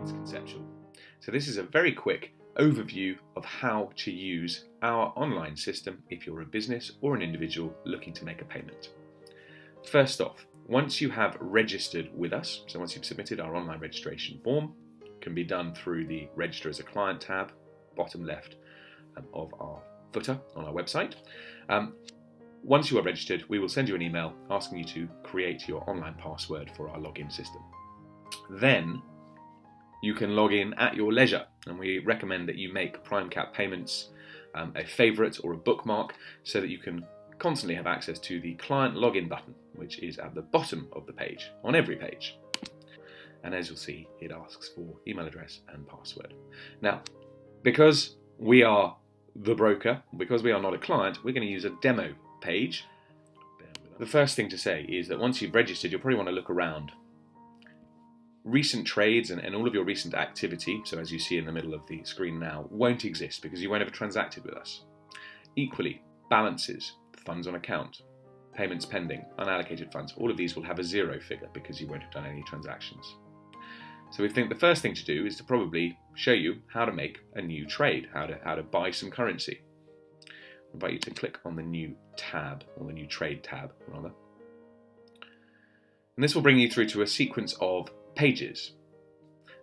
it's conceptual. So this is a very quick overview of how to use our online system if you're a business or an individual looking to make a payment. First off, once you have registered with us, so once you've submitted our online registration form, it can be done through the Register as a Client tab, bottom left of our footer on our website. Once you are registered, we will send you an email asking you to create your online password for our login system. Then you can log in at your leisure, and we recommend that you make PrimeCap payments a favourite or a bookmark so that you can constantly have access to the client login button, which is at the bottom of the page, on every page. And as you'll see, it asks for email address and password. Now, because we are the broker, because we are not a client, we're going to use a demo page. The first thing to say is that once you've registered, you'll probably want to look around. Recent trades and all of your recent activity, so as you see in the middle of the screen now, won't exist because you won't have transacted with us. Equally, balances, funds on account, payments pending, unallocated funds, all of these will have a zero figure because you won't have done any transactions. So we think the first thing to do is to probably show you how to make a new trade, how to buy some currency. I invite you to click on the new tab, or the new trade tab rather. And this will bring you through to a sequence of pages.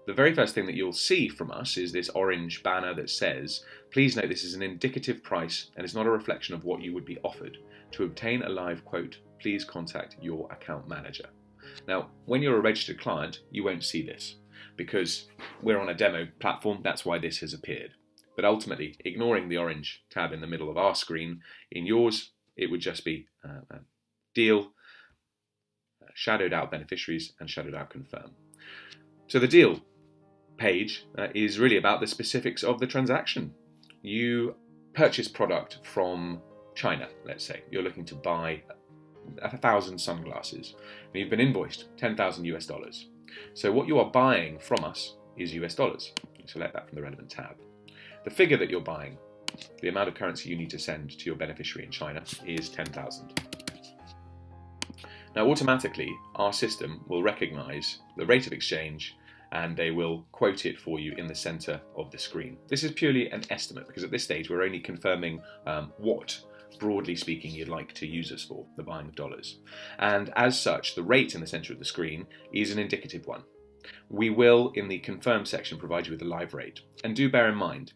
The very first thing that you'll see from us is this orange banner that says, please note this is an indicative price and is not a reflection of what you would be offered. To obtain a live quote, please contact your account manager. Now, when you're a registered client, you won't see this because we're on a demo platform. That's why this has appeared. But ultimately, ignoring the orange tab in the middle of our screen, in yours, it would just be deal, shadowed out beneficiaries, and shadowed out confirm. So the deal page is really about the specifics of the transaction. You purchase product from China, let's say. You're looking to buy 1,000 sunglasses, and you've been invoiced $10,000. So what you are buying from us is US dollars. You select that from the relevant tab. The figure that you're buying, the amount of currency you need to send to your beneficiary in China, is 10,000. Now automatically our system will recognise the rate of exchange and they will quote it for you in the centre of the screen. This is purely an estimate because at this stage we're only confirming what, broadly speaking, you'd like to use us for, the buying of dollars. And as such, the rate in the centre of the screen is an indicative one. We will, in the confirm section, provide you with a live rate. And do bear in mind,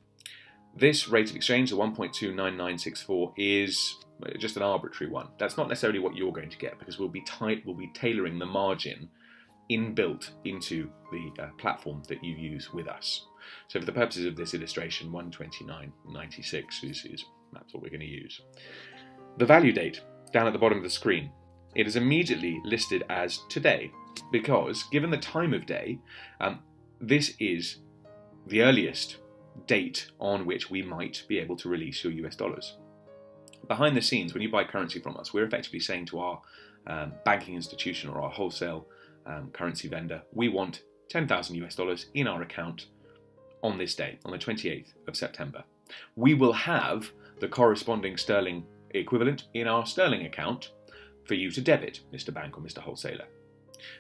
this rate of exchange, the 1.29964, is just an arbitrary one. That's not necessarily what you're going to get because we'll be tailoring the margin inbuilt into the platform that you use with us. So for the purposes of this illustration, 129.96 is that's what we're going to use. The value date down at the bottom of the screen, it is immediately listed as today because given the time of day, this is the earliest date on which we might be able to release your US dollars. Behind the scenes, when you buy currency from us, we're effectively saying to our banking institution or our wholesale currency vendor, we want 10,000 US dollars in our account on this day, on the 28th of September. We will have the corresponding sterling equivalent in our sterling account for you to debit, Mr. Bank or Mr. Wholesaler.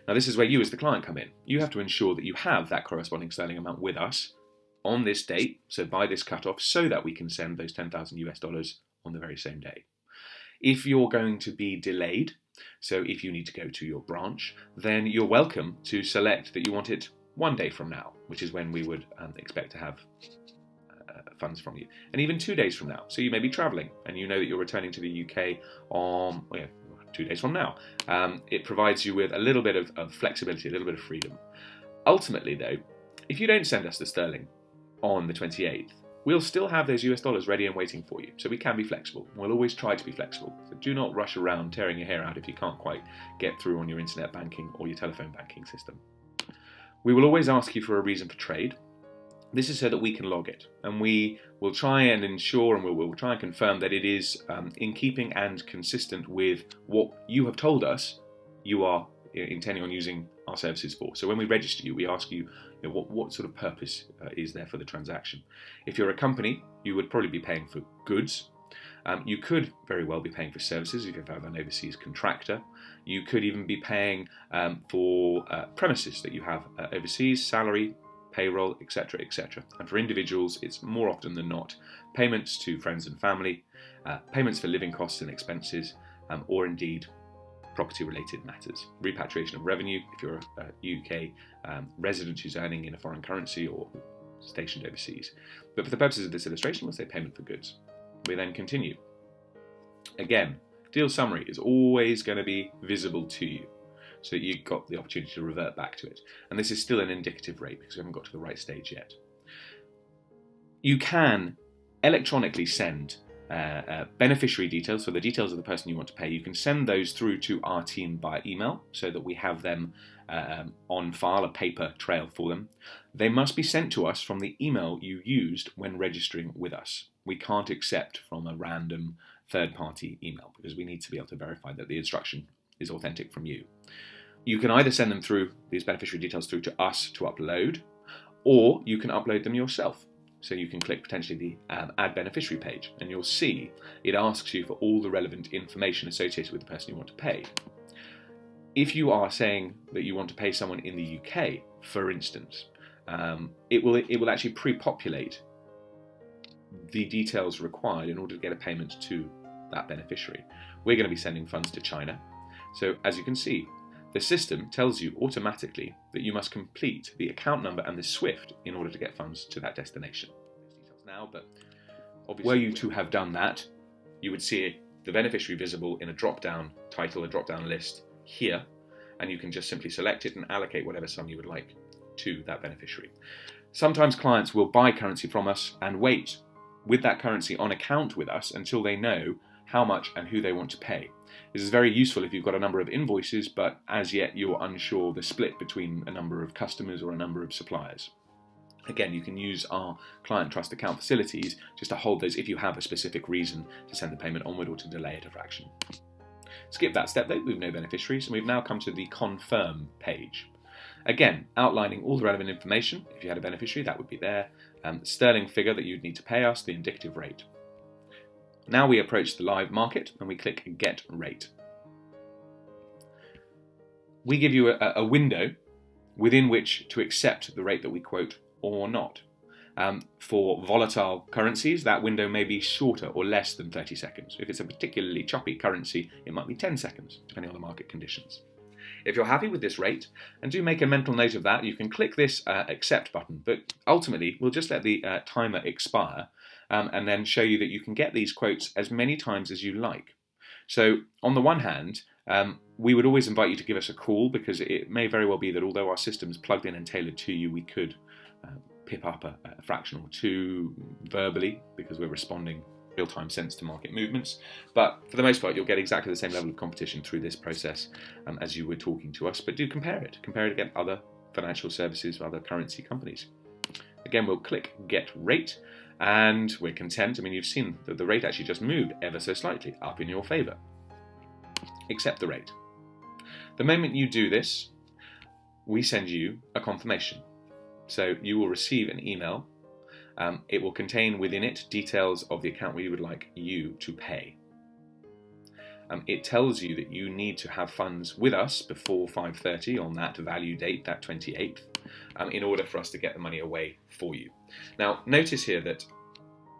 Now this is where you as the client come in. You have to ensure that you have that corresponding sterling amount with us on this date, so by this cutoff, so that we can send those 10,000 US dollars on the very same day. If you're going to be delayed, so if you need to go to your branch, then you're welcome to select that you want it 1 day from now, which is when we would expect to have funds from you, and even 2 days from now. So you may be travelling and you know that you're returning to the UK on 2 days from now. It provides you with a little bit of flexibility, a little bit of freedom. Ultimately though, if you don't send us the sterling on the 28th, we'll still have those US dollars ready and waiting for you. So we can be flexible. We'll always try to be flexible. So do not rush around tearing your hair out if you can't quite get through on your internet banking or your telephone banking system. We will always ask you for a reason for trade. This is so that we can log it, and we will try and ensure and we'll try and confirm that it is in keeping and consistent with what you have told us you are intending on using our services for. So when we register you, we ask you, what sort of purpose is there for the transaction. If you're a company, you would probably be paying for goods. You could very well be paying for services if you have an overseas contractor. You could even be paying for premises that you have overseas, salary, payroll, etc., etc. And for individuals, it's more often than not payments to friends and family, payments for living costs and expenses, or indeed property-related matters. Repatriation of revenue, if you're a UK resident who's earning in a foreign currency or stationed overseas. But for the purposes of this illustration, we'll say payment for goods. We then continue. Again, deal summary is always going to be visible to you, so that you've got the opportunity to revert back to it. And this is still an indicative rate because we haven't got to the right stage yet. You can electronically send beneficiary details, so the details of the person you want to pay. You can send those through to our team by email so that we have them on file, a paper trail for them. They must be sent to us from the email you used when registering with us. We can't accept from a random third-party email because we need to be able to verify that the instruction is authentic from you. You can either send them through, these beneficiary details, through to us to upload, or you can upload them yourself. So you can click potentially the Add Beneficiary page, and you'll see it asks you for all the relevant information associated with the person you want to pay. If you are saying that you want to pay someone in the UK, for instance, it will actually pre-populate the details required in order to get a payment to that beneficiary. We're going to be sending funds to China. So as you can see, the system tells you automatically that you must complete the account number and the SWIFT in order to get funds to that destination. Details now, but obviously, were you to have done that, you would see the beneficiary visible in a drop-down title, a drop-down list here, and you can just simply select it and allocate whatever sum you would like to that beneficiary. Sometimes clients will buy currency from us and wait with that currency on account with us until they know how much and who they want to pay. This is very useful if you've got a number of invoices, but as yet you're unsure the split between a number of customers or a number of suppliers. Again, you can use our client trust account facilities just to hold those if you have a specific reason to send the payment onward or to delay it a fraction. Skip that step though, we've no beneficiaries, and we've now come to the confirm page. Again, outlining all the relevant information. If you had a beneficiary, that would be there. Sterling figure that you'd need to pay us, the indicative rate. Now we approach the live market and we click Get Rate. We give you a window within which to accept the rate that we quote or not. For volatile currencies, that window may be shorter or less than 30 seconds. If it's a particularly choppy currency, it might be 10 seconds, depending on the market conditions. If you're happy with this rate, and do make a mental note of that, you can click this Accept button, but ultimately we'll just let the timer expire and then show you that you can get these quotes as many times as you like. So on the one hand, we would always invite you to give us a call, because it may very well be that although our system's plugged in and tailored to you, we could pip up a fraction or two verbally, because we're responding real-time sense to market movements. But for the most part, you'll get exactly the same level of competition through this process as you were talking to us. But do compare it against other financial services, other currency companies. Again, we'll click Get Rate, and we're content. I mean, you've seen that the rate actually just moved ever so slightly up in your favour. Accept the rate. The moment you do this, we send you a confirmation. So you will receive an email. It will contain within it details of the account we would like you to pay. It tells you that you need to have funds with us before 5:30 on that value date, that 28th, in order for us to get the money away for you. Now, notice here that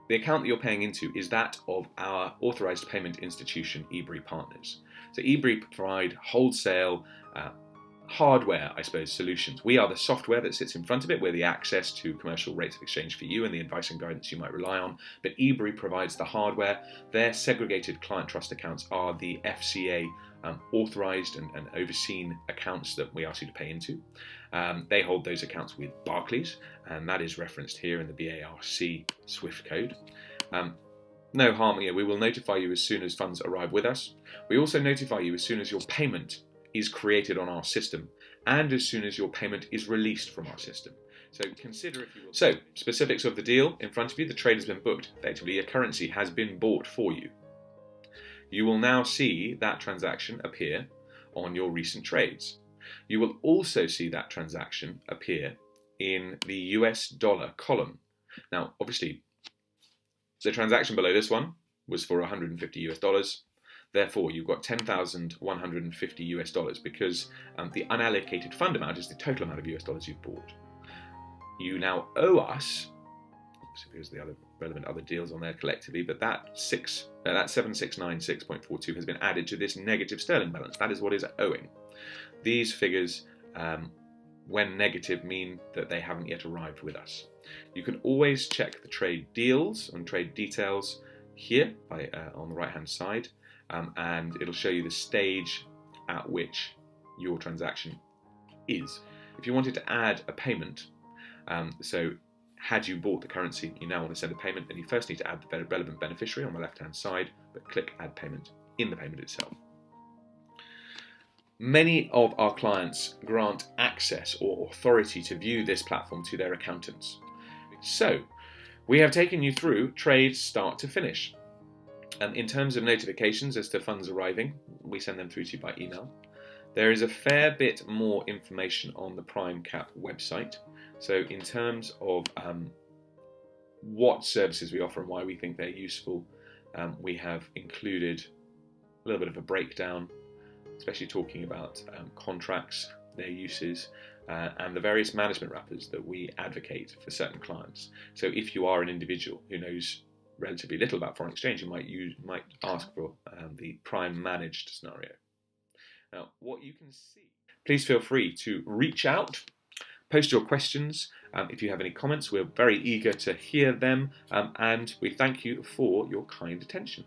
the account that you're paying into is that of our authorised payment institution, eBri Partners. So eBri provide wholesale hardware, I suppose, solutions. We are the software that sits in front of it. We're the access to commercial rates of exchange for you and the advice and guidance you might rely on. But eBri provides the hardware. Their segregated client trust accounts are the FCA authorised and overseen accounts that we ask you to pay into. They hold those accounts with Barclays, and that is referenced here in the BARC SWIFT code. No harm here. We will notify you as soon as funds arrive with us. We also notify you as soon as your payment is created on our system, and as soon as your payment is released from our system. So consider if you will. So, specifics of the deal in front of you. The trade has been booked. Effectively, a currency has been bought for you. You will now see that transaction appear on your recent trades. You will also see that transaction appear in the US dollar column. Now, obviously, the transaction below this one was for 150 US dollars. Therefore, you've got 10,150 US dollars, because the unallocated fund amount is the total amount of US dollars you've bought. you now owe us, because the other relevant other deals on there collectively, but that 7696.42 has been added to this negative sterling balance. That is what is owing. These figures, when negative, mean that they haven't yet arrived with us. You can always check the trade deals and trade details here on the right hand side, and it'll show you the stage at which your transaction is. If you wanted to add a payment, so had you bought the currency, you now want to send a payment, then you first need to add the relevant beneficiary on the left hand side, but click add payment in the payment itself. Many of our clients grant access or authority to view this platform to their accountants. So we have taken you through trades start to finish. In terms of notifications as to funds arriving, we send them through to you by email. There is a fair bit more information on the PrimeCap website. So in terms of what services we offer and why we think they're useful, we have included a little bit of a breakdown, especially talking about contracts, their uses, and the various management wrappers that we advocate for certain clients. So if you are an individual who knows relatively little about foreign exchange, you might ask for the Prime managed scenario. Now, what you can see, please feel free to reach out, post your questions. If you have any comments, we're very eager to hear them, and we thank you for your kind attention.